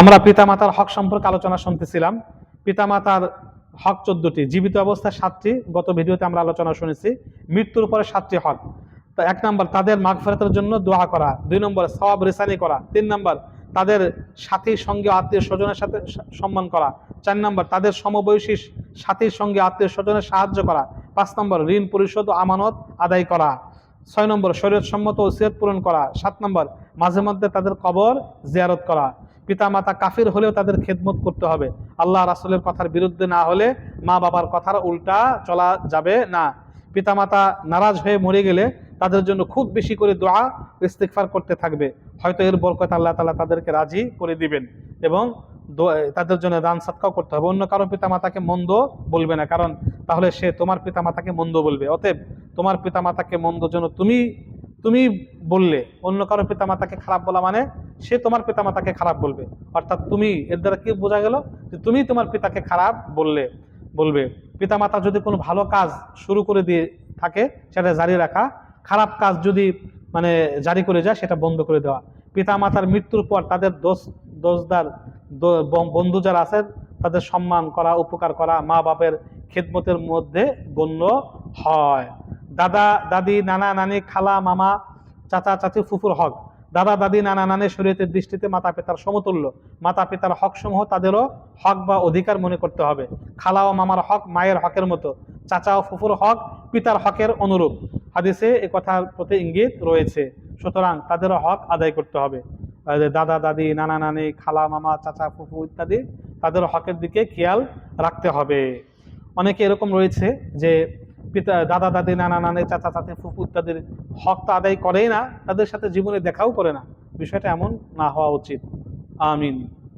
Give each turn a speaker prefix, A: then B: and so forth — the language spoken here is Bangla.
A: আমরা পিতামাতার হক সম্পর্কে আলোচনা শুনতেছিলাম। পিতামাতার হক 14টি, জীবিত অবস্থায় 7টি, গত ভিডিওতে আমরা আলোচনা শুনেছি। মৃত্যুর পরে 7টি হক। তো 1 নম্বর তাদের মাগফিরাতের জন্য দোয়া করা, 2 নম্বর সওয়াব রিসানি করা, 3 নম্বর তাদের সাথী সঙ্গে আত্মীয় স্বজনের সাথে সম্মান করা, 4 নম্বর তাদের সমবয়সী সাথীর সঙ্গে আত্মীয় স্বজনের সাহায্য করা, 5 নম্বর ঋণ পরিশোধ ও আমানত আদায় করা, 6 নম্বর শরীয়তসম্মত ওসিয়ত পূরণ করা, 7 নম্বর মাঝে মধ্যে তাদের কবর জিয়ারত করা। পিতামাতা কাফির হলেও তাদের খেদমত করতে হবে। আল্লাহ রাসূলের কথার বিরুদ্ধে না হলে মা বাবার কথার উল্টা চলা যাবে না। পিতামাতা নারাজ হয়ে মরে গেলে তাদের জন্য খুব বেশি করে দোয়া ইস্তিগফার করতে থাকবে, হয়তো এর বরকত আল্লাহ তাআলা তাদেরকে রাজি করে দিবেন। এবং তাদের জন্য দান সাদকাও করতে হবে। অন্য কারো পিতামাতাকে মন্দ বলবে না, কারণ তাহলে সে তোমার পিতামাতাকে মন্দ বলবে। অতএব তোমার পিতামাতাকে মন্দ যেন তুমি বললে, অন্য কারো পিতামাতাকে খারাপ বলা মানে সে তোমার পিতামাতাকে খারাপ বলবে। অর্থাৎ তুমি, এর দ্বারা কি বোঝা গেল যে তুমি তোমার পিতাকে খারাপ বলবে। পিতামাতা যদি কোনো ভালো কাজ শুরু করে দিয়ে থাকে সেটা জারি রাখা, খারাপ কাজ যদি জারি করে যায় সেটা বন্ধ করে দেওয়া। পিতামাতার মৃত্যুর পর তাদের দোষদার বন্ধু যারা আছেন তাদের সম্মান করা, উপকার করা মা বাপের খেদমতের মধ্যে গণ্য হয়। দাদা দাদি, নানা নানি, খালা মামা, চাচা চাচি, ফুফুর হক। দাদা দাদি, নানা নানি শরীয়তের দৃষ্টিতে মাতা পিতার সমতুল্য। মাতা পিতার হক সমূহ তাদেরও হক বা অধিকার মনে করতে হবে। খালা ও মামার হক মায়ের হকের মতো, চাচা ও ফুফুর হক পিতার হকের অনুরূপ। হাদিসে এ কথার প্রতি ইঙ্গিত রয়েছে, সুতরাং তাদেরও হক আদায় করতে হবে। দাদা দাদি, নানা নানি, খালা মামা, চাচা ফুফু ইত্যাদি তাদের হকের দিকে খেয়াল রাখতে হবে। অনেকে এরকম রয়েছে যে পিতা, দাদা দাদি, নানা নানি, চাচা চাচি, ফুফু ইত্যাদির হক তো আদায় করেই না, তাদের সাথে জীবনে দেখাও করে না। বিষয়টা এমন না হওয়া উচিত। আমিন।